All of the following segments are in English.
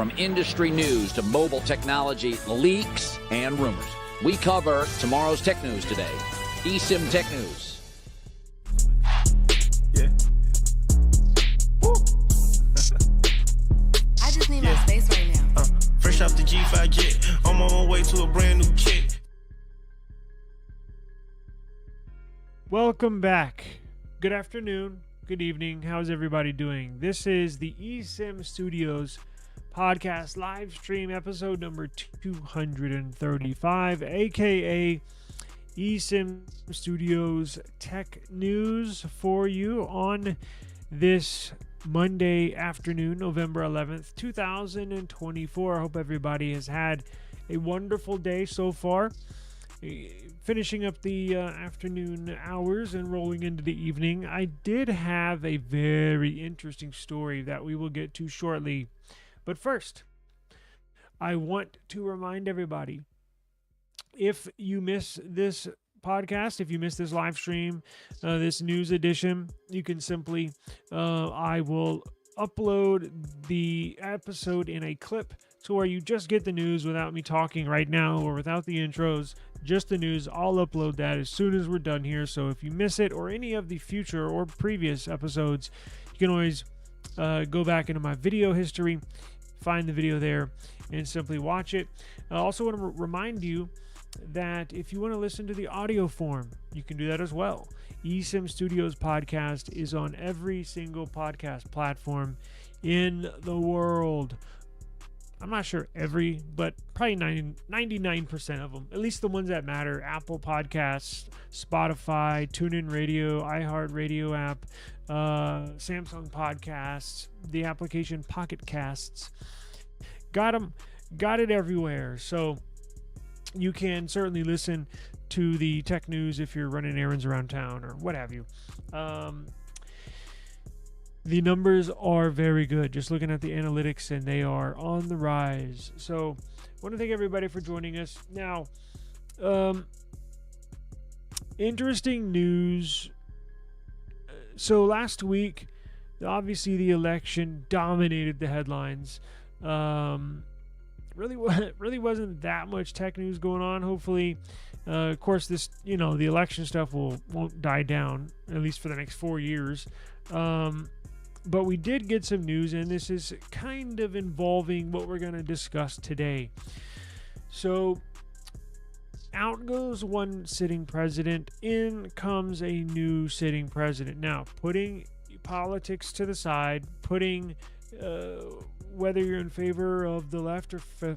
From industry news to mobile technology, leaks, and rumors, we cover tomorrow's tech news today. eSIM Tech News. Yeah. Woo. I just need my space right now. Fresh off the G5 jet, I'm on my way to a brand new kit. Welcome back. Good afternoon, good evening. How's everybody doing? This is the eSIM Studios Podcast Livestream, episode number 235, aka eSIM Studios Tech News for you on this Monday afternoon, November 11th, 2024. I hope everybody has had a wonderful day so far. Finishing up the afternoon hours and rolling into the evening, I did have a very interesting story that we will get to shortly. But first, I want to remind everybody, if you miss this podcast, if you miss this live stream, this news edition, you can simply, I will upload the episode in a clip to where you just get the news without me talking right now or without the intros, just the news. I'll upload that as soon as we're done here. So if you miss it or any of the future or previous episodes, you can always go back into my video history, find the video there, and simply watch it. I also want to remind you that if you want to listen to the audio form, you can do that as well. eSIM Studios Podcast is on every single podcast platform in the world. I'm not sure every, but probably 99% of them, at least the ones that matter. Apple Podcasts, Spotify, TuneIn Radio, iHeartRadio app, Samsung Podcasts, the application Pocket Casts. Got it everywhere. So you can certainly listen to the tech news if you're running errands around town or what have you. The numbers are very good. Just looking at the analytics, and they are on the rise. So I want to thank everybody for joining us. Now, interesting news. So last week, obviously the election dominated the headlines. Really wasn't that much tech news going on. Hopefully, of course, this, the election stuff won't die down, at least for the next 4 years. But we did get some news, and this is kind of involving what we're going to discuss today. So, out goes one sitting president, in comes a new sitting president. Now, putting politics to the side, putting whether you're in favor of the left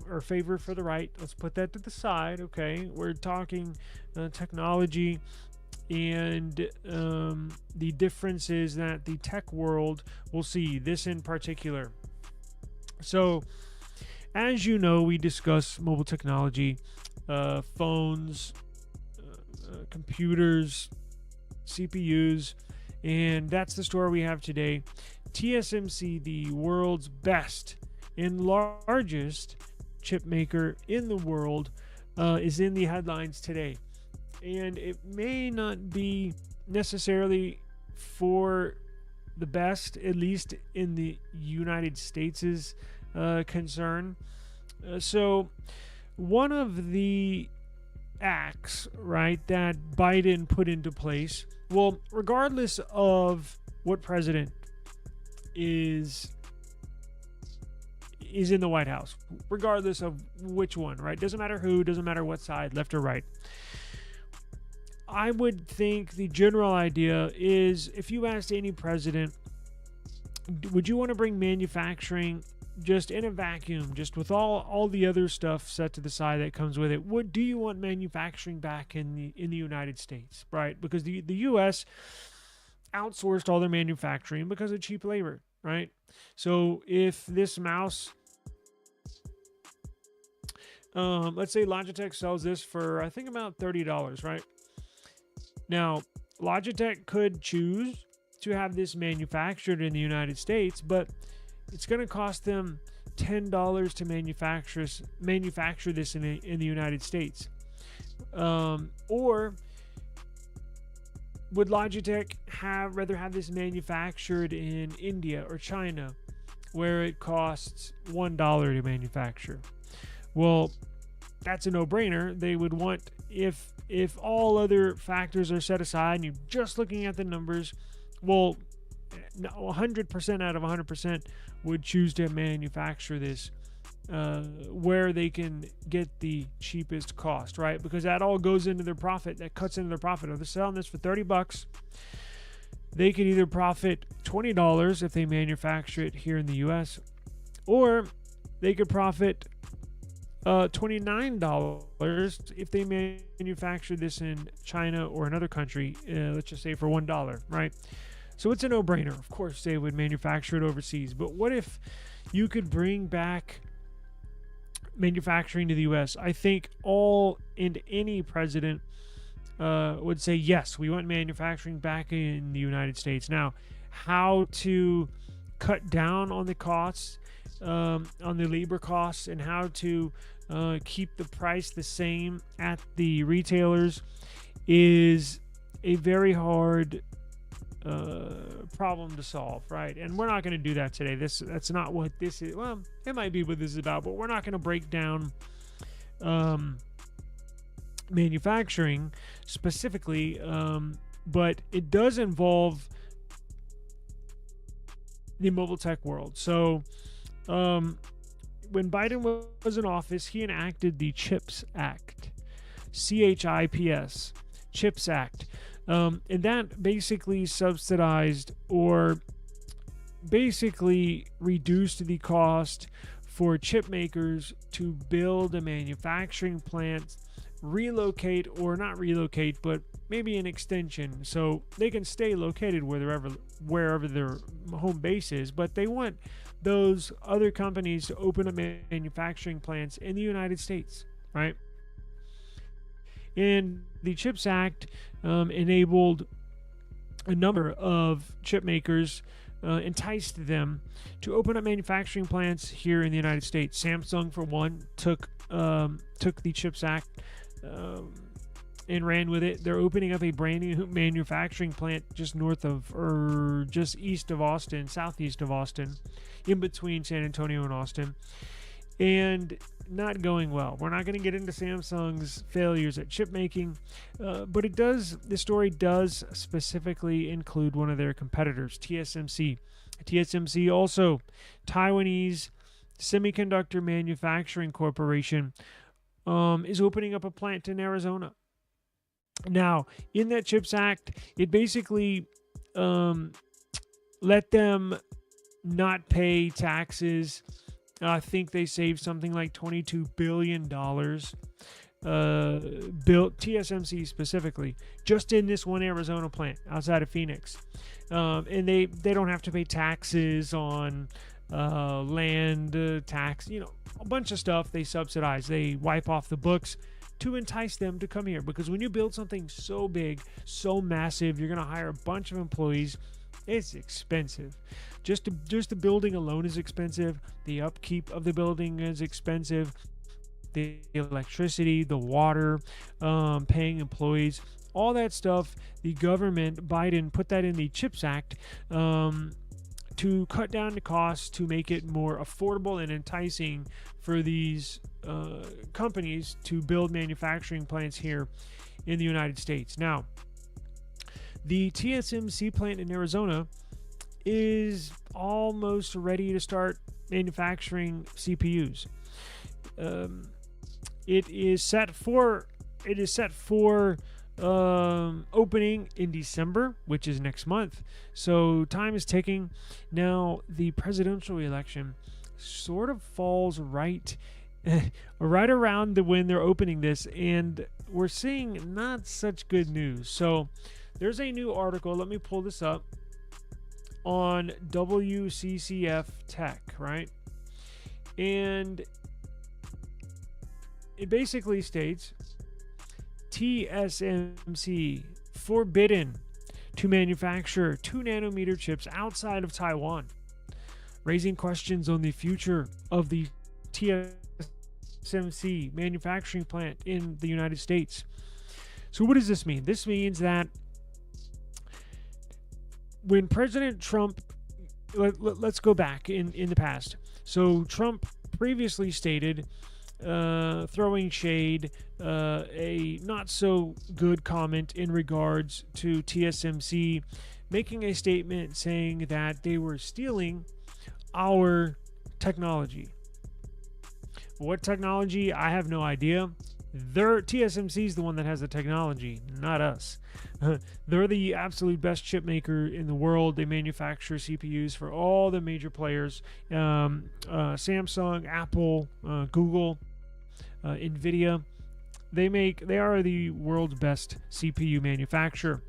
or favor for the right, let's put that to the side, okay? We're talking technology and the differences that the tech world will see, this in particular. So, as you know, we discuss mobile technology, phones, computers, CPUs, and that's the story we have today. TSMC, the world's best and largest chip maker in the world, is in the headlines today. And it may not be necessarily for the best, at least in the United States' concern. So one of the acts, right, that Biden put into place, well, regardless of what president is in the White House, regardless of which one, right? Doesn't matter who, doesn't matter what side, left or right. I would think the general idea is, if you asked any president, would you want to bring manufacturing just in a vacuum, just with all the other stuff set to the side that comes with it? Do you want manufacturing back in the United States, right? Because the U.S. outsourced all their manufacturing because of cheap labor, right? So if this mouse, let's say Logitech sells this for, I think, about $30, right? Now, Logitech could choose to have this manufactured in the United States, but it's going to cost them $10 to manufacture this in the United States. Or would Logitech rather have this manufactured in India or China where it costs $1 to manufacture. Well, that's a no-brainer. They would want, if all other factors are set aside and you're just looking at the numbers, well, 100% out of 100% would choose to manufacture this where they can get the cheapest cost, right? Because that all goes into their profit. That cuts into their profit. If they're selling this for $30, they could either profit $20 if they manufacture it here in the U.S., or they could profit $29 if they manufacture this in China or another country, let's just say for $1, right? So it's a no-brainer. Of course, they would manufacture it overseas. But what if you could bring back manufacturing to the U.S.? I think any president would say, yes, we want manufacturing back in the United States. Now, how to cut down on the costs, on the labor costs, and how to keep the price the same at the retailers is a very hard problem to solve, right? And we're not going to do that today. That's not what this is. Well, it might be what this is about, but we're not going to break down manufacturing specifically, but it does involve the mobile tech world. So when Biden was in office, he enacted the CHIPS Act, CHIPS, CHIPS Act. And that basically subsidized or basically reduced the cost for chip makers to build a manufacturing plant, relocate, or not relocate, but maybe an extension, so they can stay located wherever their home base is, but they want those other companies to open up manufacturing plants in the United States, right? And the CHIPS Act enabled a number of chip makers, enticed them to open up manufacturing plants here in the United States. Samsung, for one, took the CHIPS Act and ran with it. They're opening up a brand new manufacturing plant just just east of Austin, southeast of Austin, in between San Antonio and Austin, and not going well. We're not going to get into Samsung's failures at chip making, but the story does specifically include one of their competitors, TSMC. TSMC, also Taiwanese Semiconductor Manufacturing Corporation, is opening up a plant in Arizona. Now, in that CHIPS Act, it basically let them not pay taxes. I think they saved something like $22 billion, built TSMC specifically, just in this one Arizona plant outside of Phoenix. And they don't have to pay taxes on land tax, a bunch of stuff they subsidize. They wipe off the books to entice them to come here, because when you build something so big, so massive, you're going to hire a bunch of employees. It's expensive. Just the building alone is expensive. The upkeep of the building is expensive. The electricity, the water, paying employees, all that stuff. The government, Biden, put that in the CHIPS Act to cut down the costs, to make it more affordable and enticing for these companies to build manufacturing plants here in the United States. Now, the TSMC plant in Arizona is almost ready to start manufacturing CPUs. It is set for opening in December, which is next month. So time is ticking. Now, the presidential election sort of falls right around when they're opening this, and we're seeing not such good news. So there's a new article, let me pull this up, on WCCF Tech, right? And it basically states TSMC forbidden to manufacture 2nm chips outside of Taiwan, raising questions on the future of the TSMC manufacturing plant in the United States. So what does this mean? This means that when President Trump let's go back in the past. So Trump previously stated, throwing shade, a not so good comment in regards to TSMC, making a statement saying that they were stealing our technology. What technology? I have no idea. TSMC is the one that has the technology, not us. They're the absolute best chip maker in the world. They manufacture CPUs for all the major players: Samsung, Apple, Google, Nvidia. They are the world's best CPU manufacturer.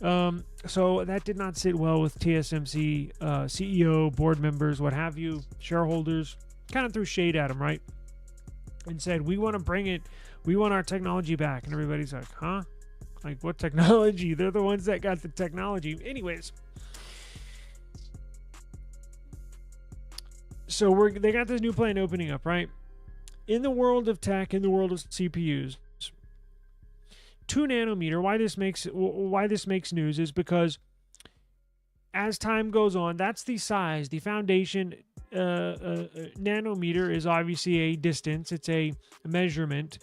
So that did not sit well with TSMC CEO, board members, what have you, shareholders. Kind of threw shade at him, right? And said, we want to bring it. We want our technology back. And everybody's like, huh? Like, what technology? They're the ones that got the technology. Anyways. So they got this new plant opening up, right? In the world of tech, in the world of CPUs, 2 nanometer. Why this makes news is because as time goes on, that's the size, the foundation. Nanometer is obviously a distance. It's a measurement.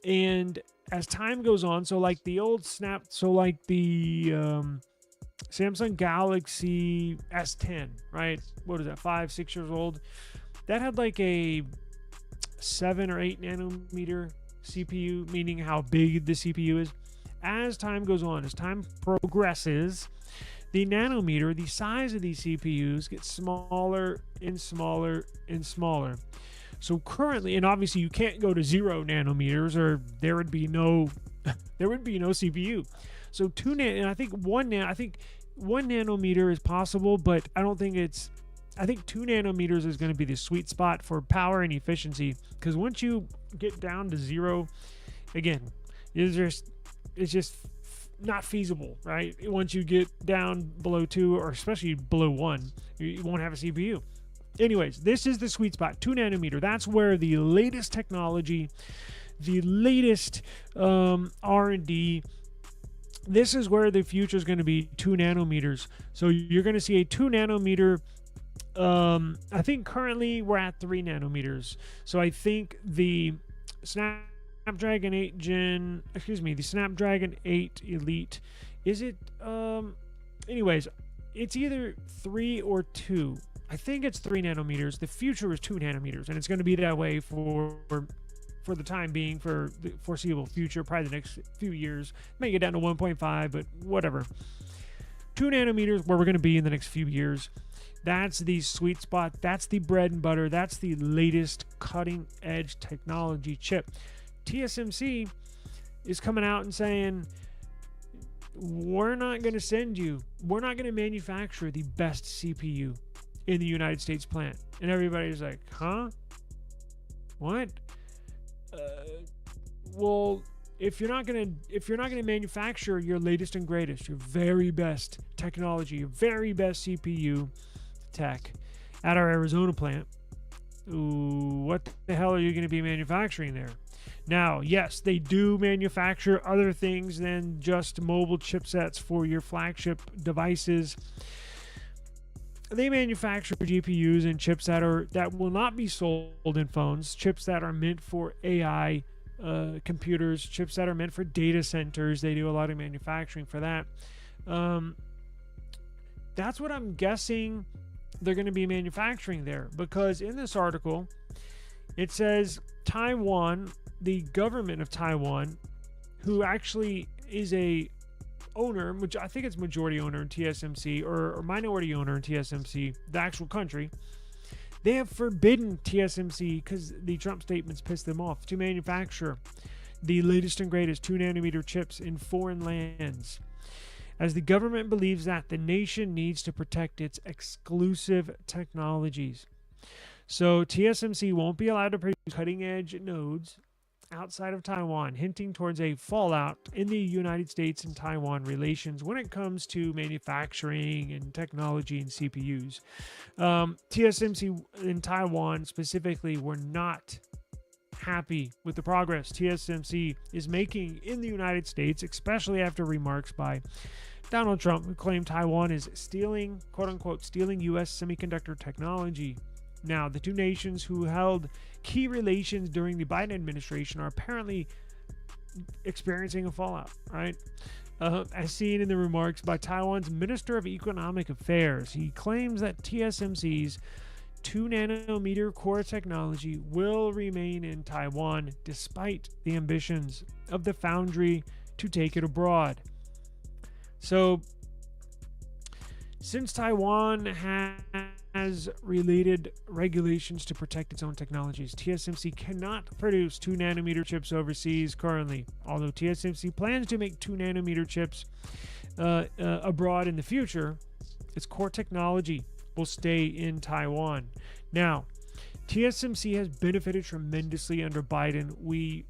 And as time goes on, so like the Samsung Galaxy S10, right? What is that, 5-6 years old? That had like a 7 or 8 nanometer CPU, meaning how big the CPU is. As time goes on, as time progresses, the nanometer, the size of these CPUs, gets smaller and smaller and smaller. So currently, and obviously you can't go to 0 nanometers or there would be no CPU. So 2 and I think 1 nanometer is possible, but I think 2 nanometers is going to be the sweet spot for power and efficiency, because once you get down to 0, again, it's just not feasible, right? Once you get down below 2, or especially below 1, you won't have a CPU. Anyways, this is the sweet spot, 2 nanometer. That's where the latest technology, the latest R&D, this is where the future is going to be, 2 nanometers. So you're going to see a 2 nanometer. I think currently we're at 3 nanometers. So I think the Snapdragon 8 Elite, is it, anyways, it's either 3 or 2. I think it's 3 nanometers. The future is 2 nanometers, and it's going to be that way for the time being, for the foreseeable future, probably the next few years. May get down to 1.5, but whatever. 2 nanometers, where we're going to be in the next few years. That's the sweet spot. That's the bread and butter. That's the latest cutting edge technology chip. TSMC is coming out and saying, we're not going to manufacture the best CPU in the United States plant. And everybody's like, huh? What? Well, if you're not going to manufacture your latest and greatest, your very best technology, your very best CPU tech at our Arizona plant, what the hell are you going to be manufacturing there? Now, yes, they do manufacture other things than just mobile chipsets for your flagship devices. They manufacture GPUs and chips that will not be sold in phones, chips that are meant for AI computers, chips that are meant for data centers. They do a lot of manufacturing for that. That's what I'm guessing they're going to be manufacturing there, because in this article it says Taiwan, the government of Taiwan, who actually is a owner, which I think it's majority owner in TSMC, or minority owner in TSMC, the actual country, they have forbidden TSMC, because the Trump statements pissed them off, to manufacture the latest and greatest 2 nanometer chips in foreign lands, as the government believes that the nation needs to protect its exclusive technologies. So TSMC won't be allowed to produce cutting-edge nodes outside of Taiwan, hinting towards a fallout in the United States and Taiwan relations when it comes to manufacturing and technology and CPUs. TSMC in Taiwan specifically were not happy with the progress TSMC is making in the United States, especially after remarks by Donald Trump, who claimed Taiwan is stealing, quote unquote, stealing U.S. semiconductor technology. Now, the two nations who held key relations during the Biden administration are apparently experiencing a fallout, right? As seen in the remarks by Taiwan's Minister of Economic Affairs, he claims that TSMC's 2-nanometer core technology will remain in Taiwan despite the ambitions of the foundry to take it abroad. So, since Taiwan has related regulations to protect its own technologies, TSMC cannot produce 2-nanometer chips overseas currently, although TSMC plans to make 2-nanometer chips abroad in the future. Its core technology will stay in Taiwan. Now, TSMC has benefited tremendously under Biden. We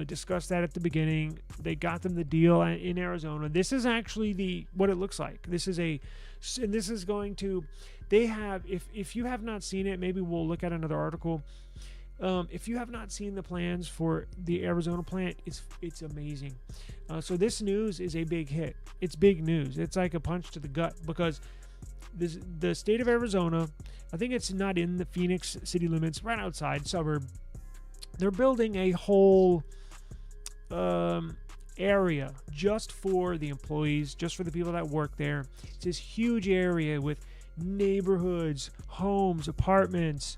discussed that at the beginning. They got them the deal in Arizona. This is actually what it looks like. This is going to, they have, if you have not seen it, maybe we'll look at another article. If you have not seen the plans for the Arizona plant, it's amazing. So this news is a big hit. It's big news. It's like a punch to the gut because the state of Arizona, I think it's not in the Phoenix city limits, right outside suburb. They're building a whole area just for the employees, just for the people that work there. It's this huge area with neighborhoods, homes, apartments,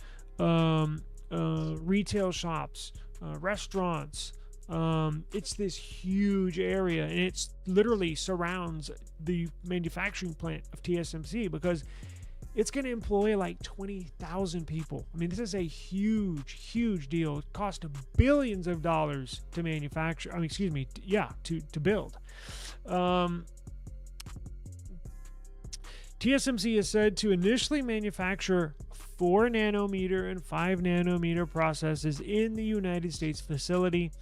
retail shops, restaurants. It's this huge area, and it's literally surrounds the manufacturing plant of TSMC because it's going to employ like 20,000 people. I mean, this is a huge deal. It cost billions of dollars to manufacture. To build. TSMC is said to initially manufacture 4-nanometer and 5-nanometer processes in the United States facility,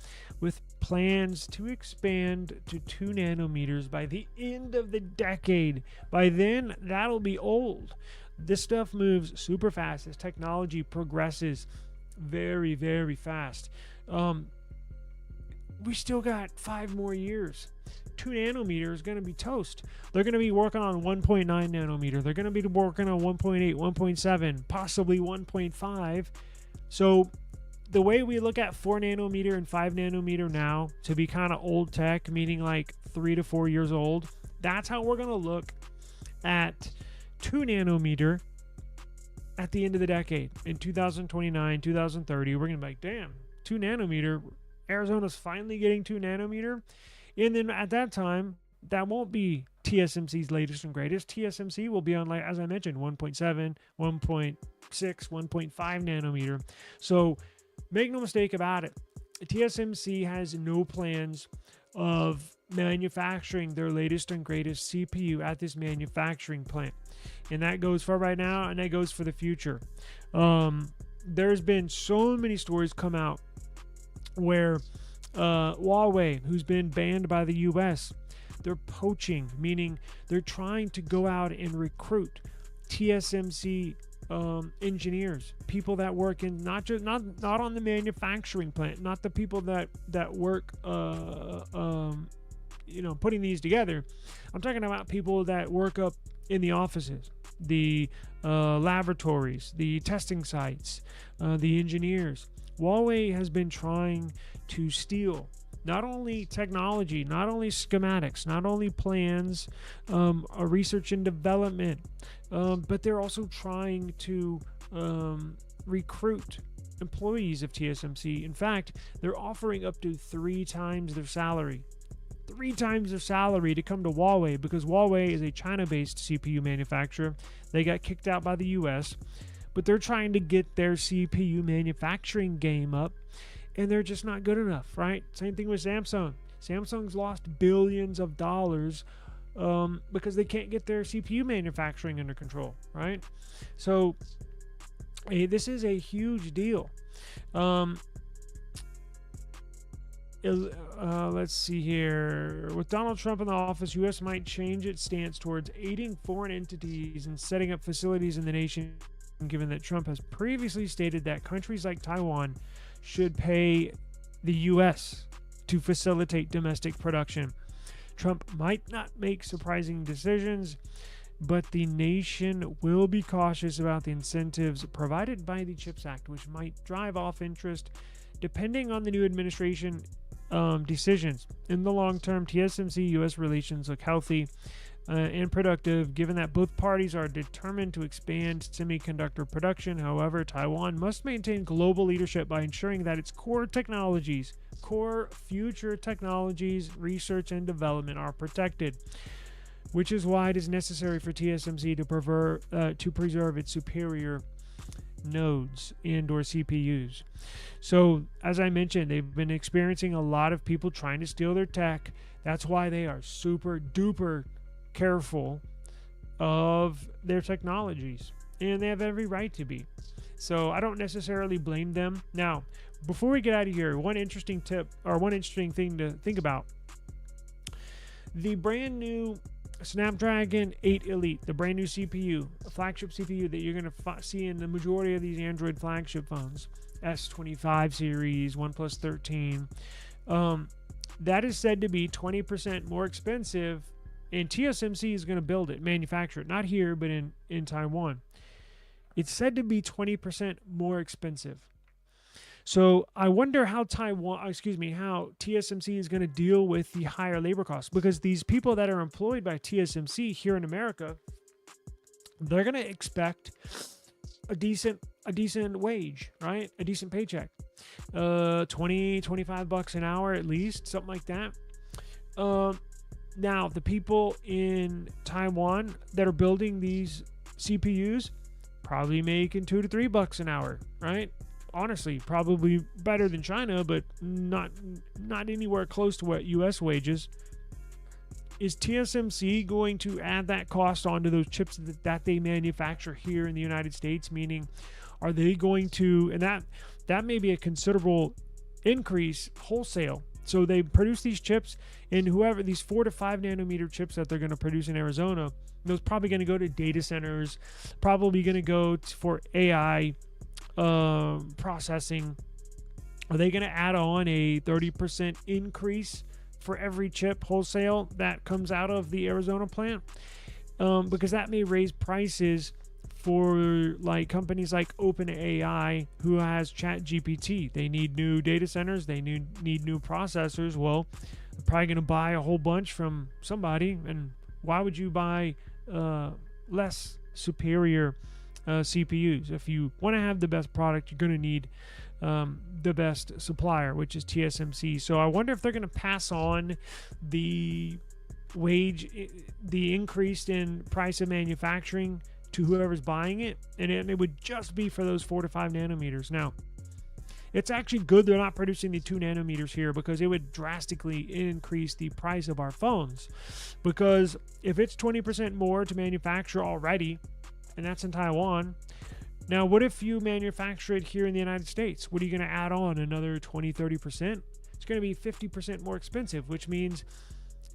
with plans to expand to 2 nanometers by the end of the decade. By then, that'll be old. This stuff moves super fast. This technology progresses very, very fast. We still got 5 more years. 2 nanometer is going to be toast. They're going to be working on 1.9 nanometer. They're going to be working on 1.8, 1.7, possibly 1.5. So the way we look at 4 nanometer and 5 nanometer now to be kind of old tech, meaning like 3 to 4 years old, that's how we're going to look at 2 nanometer at the end of the decade. In 2029, 2030, we're going to be like, damn, 2 nanometer. Arizona's finally getting 2 nanometer. And then at that time, that won't be TSMC's latest and greatest. TSMC will be on, like, as I mentioned, 1.7, 1.6, 1.5 nanometer. So make no mistake about it. TSMC has no plans of manufacturing their latest and greatest CPU at this manufacturing plant. And that goes for right now, and that goes for the future. There's been so many stories come out where Huawei, who's been banned by the U.S., they're poaching, meaning they're trying to go out and recruit TSMC engineers, people that work in not on the manufacturing plant, not the people that work putting these together. I'm talking about people that work up in the offices, the laboratories, the testing sites, the engineers. Huawei has been trying to steal not only technology, not only schematics, not only plans, research and development, but they're also trying to recruit employees of TSMC. In fact, they're offering up to 3 times their salary. 3 times their salary to come to Huawei, because Huawei is a China-based CPU manufacturer. They got kicked out by the US, but they're trying to get their CPU manufacturing game up, and they're just not good enough, right? Same thing with Samsung. Samsung's lost billions of dollars because they can't get their CPU manufacturing under control, right? So this is a huge deal. Let's see here. With Donald Trump in the office, U.S. might change its stance towards aiding foreign entities and setting up facilities in the nation, given that Trump has previously stated that countries like Taiwan should pay the U.S. to facilitate domestic production. Trump might not make surprising decisions, but the nation will be cautious about the incentives provided by the CHIPS Act, which might drive off interest depending on the new administration decisions. In the long term, TSMC-U.S. relations look healthy and productive, given that both parties are determined to expand semiconductor production. However, Taiwan must maintain global leadership by ensuring that its core future technologies, research and development are protected, which is why it is necessary for TSMC to preserve its superior nodes and or CPUs. So, as I mentioned, they've been experiencing a lot of people trying to steal their tech. That's why they are super duper careful of their technologies, and they have every right to be. So I don't necessarily blame them. Now, before we get out of here, one interesting tip or one interesting thing to think about: the brand new Snapdragon 8 Elite, the brand new CPU, a flagship CPU that you're going to see in the majority of these Android flagship phones, S25 series, OnePlus 13, that is said to be 20% more expensive. And TSMC is going to build it, manufacture it, not here, but in Taiwan. It's said to be 20% more expensive. So I wonder how TSMC is going to deal with the higher labor costs, because these people that are employed by TSMC here in America, they're going to expect a decent wage, right? A decent paycheck, $20-25 an hour at least, something like that. Now, the people in Taiwan that are building these CPUs probably making $2 to $3 an hour, right? Honestly, probably better than China, but not anywhere close to what U.S. wages. Is TSMC going to add that cost onto those chips that they manufacture here in the United States? Meaning, are they going to, and that may be a considerable increase wholesale. So they produce these chips, and these 4 to 5 nanometer chips that they're going to produce in Arizona, those probably going to go to data centers, probably going to go for AI processing. Are they going to add on a 30% increase for every chip wholesale that comes out of the Arizona plant? Because that may raise prices for like companies like OpenAI, who has ChatGPT. They need new data centers, they need new processors. Well, they're probably going to buy a whole bunch from somebody. And why would you buy less superior CPUs? If you want to have the best product, you're going to need the best supplier, which is TSMC. So I wonder if they're going to pass on the increase in price of manufacturing to whoever's buying it, and it would just be for those 4 to 5 nanometers. Now, it's actually good they're not producing the 2 nanometers here, because it would drastically increase the price of our phones. Because if it's 20% more to manufacture already, and that's in Taiwan, now what if you manufacture it here in the United States? What are you going to add on? Another 20-30%? It's going to be 50% more expensive, which means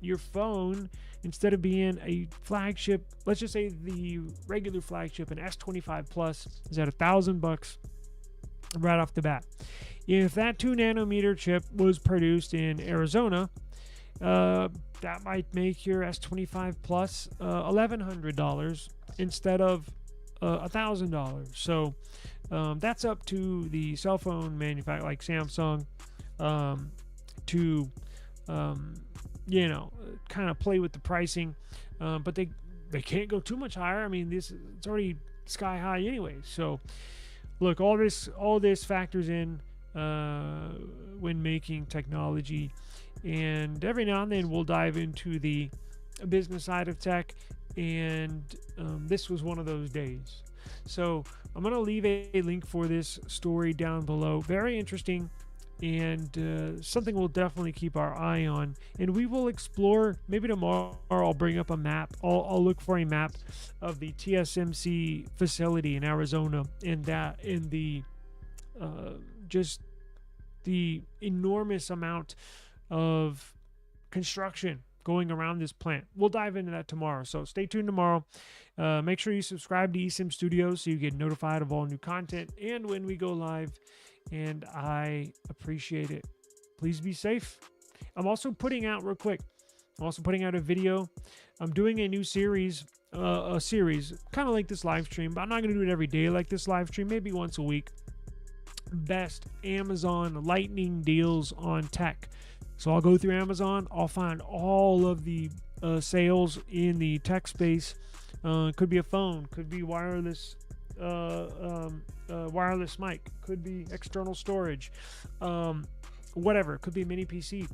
your phone, instead of being a flagship, let's just say the regular flagship, an S25 Plus, is at $1,000 right off the bat. If that 2 nanometer chip was produced in Arizona, that might make your S25 Plus $1,100 instead of $1,000. So that's up to the cell phone manufacturer like Samsung to kind of play with the pricing, but they can't go too much higher. I mean, it's already sky high anyway. So look, all this factors in when making technology, and every now and then we'll dive into the business side of tech, and this was one of those days. So I'm going to leave a link for this story down below. Very interesting, and something we'll definitely keep our eye on, and we will explore. Maybe tomorrow I'll bring up a map. I'll look for a map of the TSMC facility in Arizona, and the just the enormous amount of construction going around this plant. We'll dive into that tomorrow, so stay tuned tomorrow. Make sure you subscribe to eSIM Studios so you get notified of all new content and when we go live, and I appreciate it. Please be safe. I'm also putting out, real quick, a video. I'm doing a new series, kind of like this live stream, but I'm not going to do it every day like this live stream, maybe once a week. Best Amazon lightning deals on tech. So I'll go through Amazon, I'll find all of the sales in the tech space. Could be a phone, could be wireless mic, could be external storage, whatever, could be a mini PC.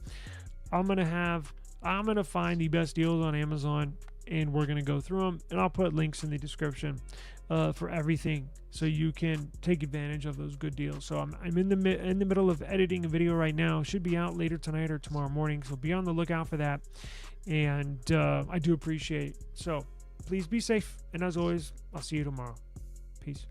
I'm gonna find the best deals on Amazon, and we're gonna go through them, and I'll put links in the description for everything, so you can take advantage of those good deals. So I'm in the middle of editing a video right now. Should be out later tonight or tomorrow morning, so be on the lookout for that. And I do appreciate it. So please be safe, and as always, I'll see you tomorrow. Peace.